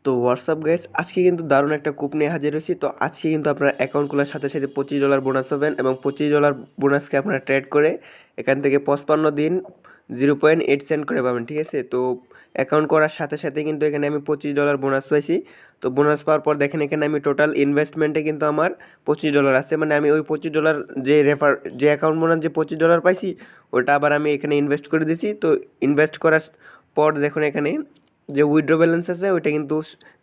তো WhatsApp guys, আজকে কিন্তু দারুণ একটা কুপ নিয়ে হাজির হয়েছি। তো আজকে কিন্তু আপনার অ্যাকাউন্ট খোলার সাথে সাথে $25 বোনাস পাবেন এবং $25 বোনাসকে আপনারা ট্রেড করে এখান থেকে 55 দিন 0.8 সেন্ট করে পাবেন, ঠিক আছে। তো অ্যাকাউন্ট করার সাথে সাথে কিন্তু এখানে আমি $25 বোনাস পাইছি। তো বোনাস পাওয়ার পর দেখেন এখানে আমি টোটাল ইনভেস্টমেন্টে কিন্তু আমার $25 আছে, মানে আমি ওই $25 যে অ্যাকাউন্ট বোনাস যে $25 পাইছি ওটা আবার আমি এখানে ইনভেস্ট করে দিয়েছি। তো ইনভেস্ট করার পর দেখুন এখানে যে উইথড্র ব্যালেন্স আছে ওইটা কিন্তু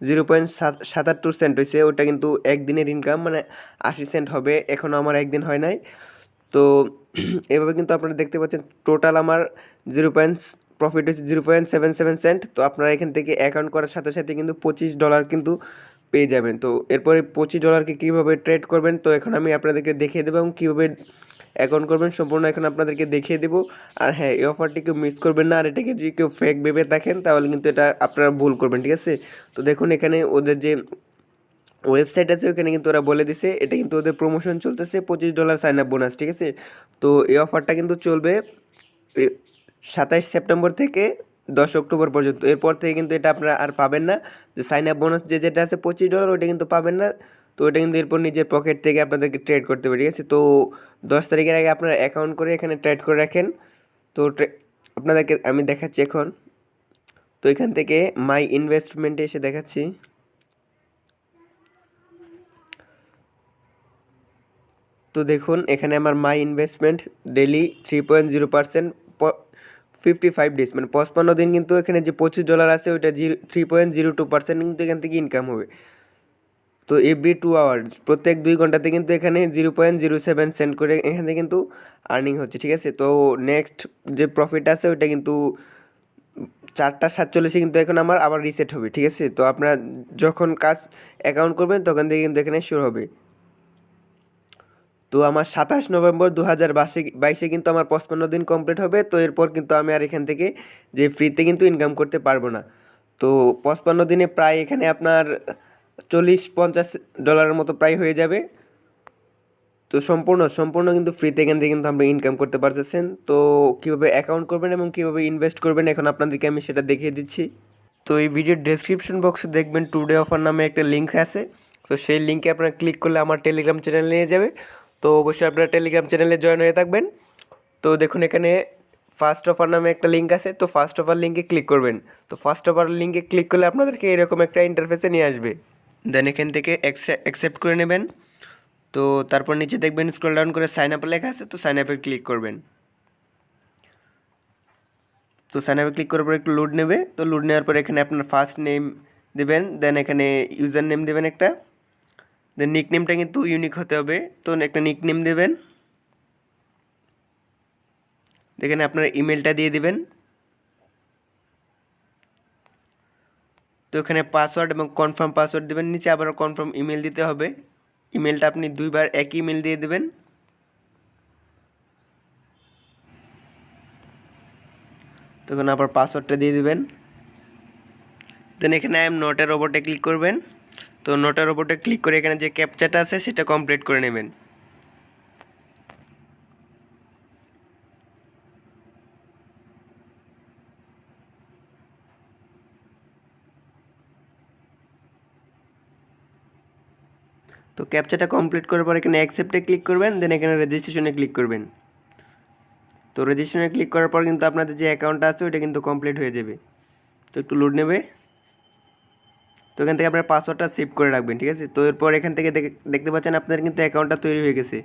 0.77 সেন্ট হয়েছে। ওটা কিন্তু একদিনের ইনকাম, মানে 80 সেন্ট হবে। এখনও আমার একদিন হয় নাই। তো এভাবে কিন্তু আপনারা দেখতে পাচ্ছেন টোটাল আমার প্রফিট হয়েছে 0.77 সেন্ট। তো আপনারা এখান থেকে অ্যাকাউন্ট করার সাথে সাথে কিন্তু $25 কিন্তু পেয়ে যাবেন। তো এরপরে $25কে কীভাবে ট্রেড করবেন তো এখন আমি আপনাদেরকে দেখিয়ে দেবো, এবং কীভাবে অ্যাকাউন্ট করবেন সম্পূর্ণ এখন আপনাদেরকে দেখিয়ে দেবো। আর হ্যাঁ, এই অফারটি কেউ মিস করবেন না। আর এটাকে যদি কেউ ফেক ভেবে থাকেন তাহলে কিন্তু এটা আপনারা ভুল করবেন, ঠিক আছে। তো দেখুন এখানে ওদের যে ওয়েবসাইট আছে ওখানে কিন্তু ওরা বলে দিছে এটা কিন্তু ওদের প্রমোশন চলতেছে, $25 সাইন আপ বোনাস, ঠিক আছে। তো এই অফারটা কিন্তু চলবে 27 সেপ্টেম্বর থেকে 10 অক্টোবর পর্যন্ত। এরপর থেকে কিন্তু এটা আপনারা আর পাবেন না। যে সাইন আপ বোনাস যেটা আছে $25 ওইটা কিন্তু পাবেন না। তো ওটা কিন্তু এরপর নিজের পকেট থেকে আপনাদেরকে ট্রেড করতে হবে, ঠিক আছে। তো 10 তারিখের আগে আপনারা অ্যাকাউন্ট করে এখানে ট্রেড করে রাখেন। তো আপনাদেরকে আমি দেখাচ্ছি এখন। তো এখান থেকে মাই ইনভেস্টমেন্টে এসে দেখাচ্ছি। তো দেখুন এখানে আমার মাই ইনভেস্টমেন্ট ডেলি 3.0%, 55 ডেজ মানে 55 দিন কিন্তু এখানে যে $25 আছে ওইটা 3.02% কিন্তু এখান থেকে ইনকাম হবে। তো এভরি 2 আওয়ার্স প্রত্যেক 2 ঘন্টাতে কিন্তু এখানে 0.07 সেন্ট করে এখান থেকে কিন্তু আর্নিং হচ্ছে, ঠিক আছে। তো নেক্সট যে প্রফিট আছে ওইটা কিন্তু 4টা 47 কিন্তু এখন আমার আবার রিসেট হবে, ঠিক আছে। তো আপনারা যখন কাজ অ্যাকাউন্ট করবেন তখন থেকে কিন্তু এখানে শুরু হবে। তো আমার 27 নভেম্বর 2022 কিন্তু আমার 55 দিন কমপ্লিট হবে। তো এরপর কিন্তু আমি আর এখান থেকে যে ফ্রিতে কিন্তু ইনকাম করতে পারবো না। তো 55 দিনে প্রায় এখানে আপনার $40-50 মতো প্রায় হয়ে যাবে। তো সম্পূর্ণ কিন্তু ফ্রিতে এখান থেকে কিন্তু আমরা ইনকাম করতে পারতেছেন। তো কীভাবে অ্যাকাউন্ট করবেন এবং কীভাবে ইনভেস্ট করবেন এখন আপনাদেরকে আমি সেটা দেখিয়ে দিচ্ছি। তো এই ভিডিওর ডেসক্রিপশন বক্সে দেখবেন টুডে অফার নামে একটা লিঙ্ক আছে। তো সেই লিঙ্কে আপনারা ক্লিক করলে আমার টেলিগ্রাম চ্যানেল নিয়ে যাবে। তো অবশ্যই আপনারা টেলিগ্রাম চ্যানেলে জয়েন হয়ে থাকবেন। তো দেখুন এখানে ফার্স্ট অফার নামে একটা লিঙ্ক আছে। তো ফার্স্ট অফার লিঙ্কে ক্লিক করবেন। তো ফার্স্ট অফার লিঙ্কে ক্লিক করলে আপনাদেরকে এরকম একটা ইন্টারফেসে নিয়ে আসবে। দেন এখান থেকে অ্যাকসেপ্ট করে নেবেন। তো তারপর নিচে দেখবেন স্ক্রল ডাউন করে সাইন আপ লেখা আছে। তো সাইন আপে ক্লিক করবেন। তো সাইন আপে ক্লিক করার পর একটু লোড নেবে। তো লোড নেওয়ার পর এখানে আপনার ফার্স্ট নেম দেবেন, দেন এখানে ইউজার নেম দেবেন একটা, দেন নিক নেমটা কিন্তু ইউনিক হতে হবে। তো একটা নিক নেম দেবেন, এখানে আপনার ইমেলটা দিয়ে দিবেন। তো এখানে পাসওয়ার্ড এবং কনফার্ম পাসওয়ার্ড দেবেন, নিচে আবারও কনফার্ম ইমেল দিতে হবে। ইমেলটা আপনি 2বার একই ইমেল দিয়ে দেবেন। তখন আবার পাসওয়ার্ডটা দিয়ে দিবেন। দেন এখানে আই এম নট এ রোবটে ক্লিক করবেন। তো নট এ রোবটে ক্লিক করে এখানে যে ক্যাপচাটা আছে সেটা কমপ্লিট করে নেবেন। তো ক্যাপচাটা কমপ্লিট করার পর এখানে অ্যাকসেপ্টে ক্লিক করবেন, দেন এখানে রেজিস্ট্রেশনে ক্লিক করবেন। তো রেজিস্ট্রেশনে ক্লিক করার পর কিন্তু আপনাদের যে অ্যাকাউন্টটা আছে ওইটা কিন্তু কমপ্লিট হয়ে যাবে। তো একটু লোড নেবে। তো এখান থেকে আপনার পাসওয়ার্ডটা সেভ করে রাখবেন, ঠিক আছে। তো এরপর এখান থেকে দেখতে পাচ্ছেন আপনার কিন্তু অ্যাকাউন্টটা তৈরি হয়ে গেছে।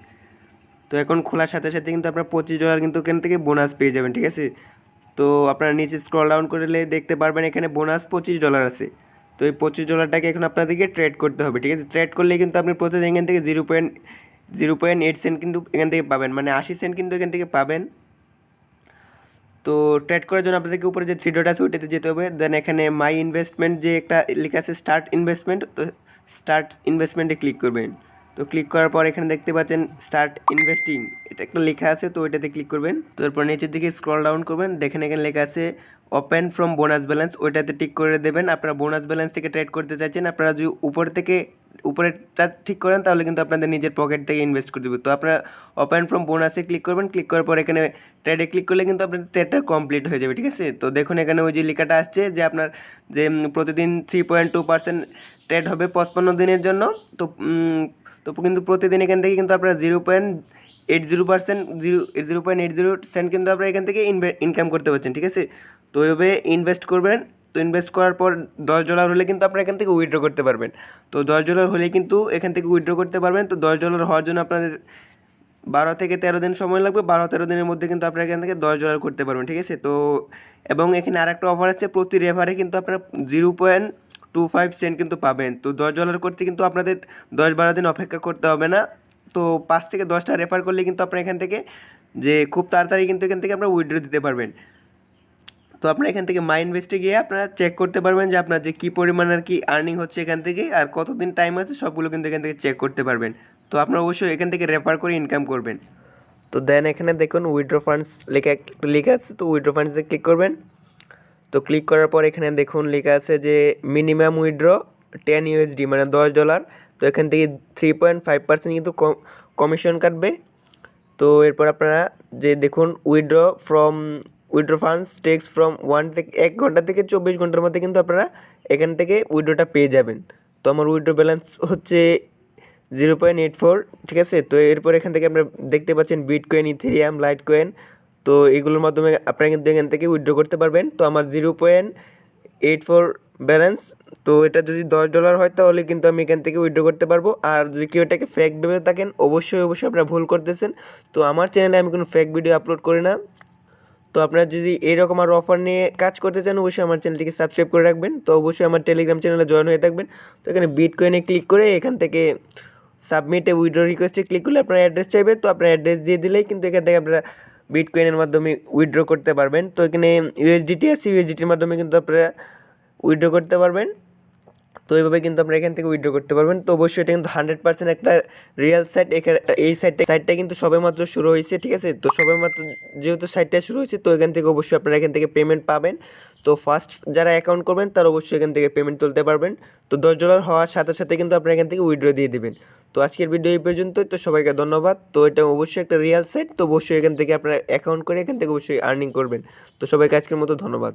তো এখন খোলার সাথে সাথে কিন্তু আপনার $25 কিন্তু এখান থেকে বোনাস পেয়ে যাবেন, ঠিক আছে। তো আপনারা নিচে স্ক্রল ডাউন করলে দেখতে পারবেন এখানে বোনাস $25 আছে। তো এই $25টাকে এখন আপনাদেরকে ট্রেড করতে হবে, ঠিক আছে। ট্রেড করলে কিন্তু আপনি প্রতিদিন এখান থেকে 0.08 সেন্ট কিন্তু এখান থেকে পাবেন, মানে 80 সেন্ট কিন্তু এখান থেকে পাবেন। তো ট্রেড করার জন্য আপনাদেরকে উপরে যে 3 ডট আছে ওইটাতে যেতে হবে। দেন এখানে মাই ইনভেস্টমেন্ট যে একটা লেখা আছে স্টার্ট ইনভেস্টমেন্ট, তো স্টার্ট ইনভেস্টমেন্টে ক্লিক করবেন। তো ক্লিক করার পর এখানে দেখতে পাচ্ছেন স্টার্ট ইনভেস্টিং, এটা একটা লেখা আছে, তো এটাতে ক্লিক করবেন। তো এরপর নিচের দিকে স্ক্রল ডাউন করবেন, দেখেন এখানে লেখা আছে ওপেন ফ্রম বোনাস ব্যালেন্স, ওইটাতে টিক করে দেবেন। আপনারা বোনাস ব্যালেন্স থেকে ট্রেড করতে চাইছেন, আপনারা যদি উপরেরটা ঠিক করেন তাহলে কিন্তু আপনাদের নিজের পকেট থেকে ইনভেস্ট করে দেবে। তো আপনারা ওপেন ফ্রম বোনাসে ক্লিক করবেন, ক্লিক করার পর এখানে ট্রেডে ক্লিক করলে কিন্তু আপনার ট্রেডটা কমপ্লিট হয়ে যাবে, ঠিক আছে। তো দেখুন এখানে ওই যে লেখাটা আসছে যে আপনার যে প্রতিদিন 3.2% ট্রেড হবে 55 দিনের জন্য। তো তো কিন্তু প্রতিদিন এখান থেকে কিন্তু আপনারা 0.80%, 0.80 সেন্ট কিন্তু আপনারা এখান থেকে ইনকাম করতে পারছেন, ঠিক আছে। তো ওইভাবে ইনভেস্ট করবেন। তো ইনভেস্ট করার পর $10 হলে কিন্তু আপনারা এখান থেকে উইথড্র করতে পারবেন। তো $10 হলেই কিন্তু এখান থেকে উইথড্র করতে পারবেন। তো $10 হওয়ার জন্য আপনাদের 12 থেকে 13 দিন সময় লাগবে। 12-13 দিনের মধ্যে কিন্তু আপনারা এখান থেকে $10 করতে পারবেন, ঠিক আছে। তো এবং এখানে আরেকটা অফার আছে, প্রতি রেফারে কিন্তু আপনারা 0.25 সেন্ট কিন্তু পাবেন। তো $10 করতে কিন্তু আপনাদের 10-12 দিন অপেক্ষা করতে হবে না। তো 5 থেকে 10টা রেফার করলে কিন্তু আপনারা এখান থেকে যে খুব তাড়াতাড়ি কিন্তু এখান থেকে আপনারা উইথড্র দিতে পারবেন। তো আপনারা এখান থেকে মাই ইনভেস্টে গিয়ে আপনারা চেক করতে পারবেন যে আপনার যে কী পরিমাণ আর কি আর্নিং হচ্ছে এখান থেকে, আর কতদিন টাইম আছে সবগুলো কিন্তু এখান থেকে চেক করতে পারবেন। তো আপনারা অবশ্যই এখান থেকে রেফার করে ইনকাম করবেন। তো দেন এখানে দেখুন উইথড্র ফান্ডস লেখা আছে, তো উইথড্র ফান্ডসে ক্লিক করবেন। তো ক্লিক করার পর এখানে দেখুন লেখা আছে যে মিনিমাম উইথড্র $10 মানে $10। তো এখান থেকে 3.5% কিন্তু কমিশন কাটবে। তো এরপর আপনারা যে দেখুন উইথড্র ফান্ডস টেক্স ফ্রম 1 ঘন্টা থেকে 24 ঘন্টার মধ্যে কিন্তু আপনারা এখান থেকে উইথড্রটা পেয়ে যাবেন। তো আমার উইথড্র ব্যালেন্স হচ্ছে 0.84, ঠিক আছে। তো এরপর এখান থেকে আপনারা দেখতে পাচ্ছেন বিটকয়েন, ইথেরিয়াম, লাইট কয়েন, তো এগুলোর মাধ্যমে আপনারা কিন্তু এখান থেকে উইথড্র করতে পারবেন। তো আমার 0.84 ব্যালেন্স, তো এটা যদি $10 হয় তাহলে কিন্তু আমি এখান থেকে উইথড্র করতে পারবো। আর যদি কেউ এটাকে ফেক ভেবে থাকেন অবশ্যই আপনারা ভুল করতেছেন। তো আমার চ্যানেলে আমি কোনো ফেক ভিডিও আপলোড করি না। তো আপনারা যদি এইরকম আর অফার নিয়ে কাজ করতে চান অবশ্যই আমার চ্যানেলটিকে সাবস্ক্রাইব করে রাখবেন। তো অবশ্যই আমার টেলিগ্রাম চ্যানেলে জয়েন হয়ে থাকবেন। তো এখানে বিটকয়েনে ক্লিক করে এখান থেকে সাবমিটে উইথড্র রিকোয়েস্টে ক্লিক করলে আপনার অ্যাড্রেস চাইবে, তো আপনার অ্যাড্রেস দিয়ে দিলেই কিন্তু এখান থেকে আপনারা বিটকয়েনের মাধ্যমে উইথড্র করতে পারবেন। তো এখানে ইউএসডিটি আছে, ইউএসডিটির মাধ্যমে কিন্তু আপনারা উইথড্র করতে পারবেন। তো এইভাবে কিন্তু আপনারা এখান থেকে উইথড্র করতে পারবেন। তো অবশ্যই এটা কিন্তু 100% একটা রিয়েল সাইট। এই সাইটটা কিন্তু সবেমাত্র শুরু হয়েছে, ঠিক আছে। তো সবেমাত্র যেহেতু সাইটটা শুরু হয়েছে তো এখান থেকে অবশ্যই আপনারা এখান থেকে পেমেন্ট পাবেন। তো ফার্স্ট যারা অ্যাকাউন্ট করবেন তারা অবশ্যই এখান থেকে পেমেন্ট তুলতে পারবেন। তো $10 হওয়ার সাথে সাথে কিন্তু আপনারা এখান থেকে উইথড্র দিয়ে দেবেন। তো আজকের ভিডিও এই পর্যন্তই। তো সবাইকে ধন্যবাদ। তো এটা অবশ্যই একটা রিয়েল সাইট, তো অবশ্যই এখান থেকে আপনারা অ্যাকাউন্ট করে এখান থেকে অবশ্যই আর্নিং করবেন। তো সবাইকে আজকের মতো ধন্যবাদ।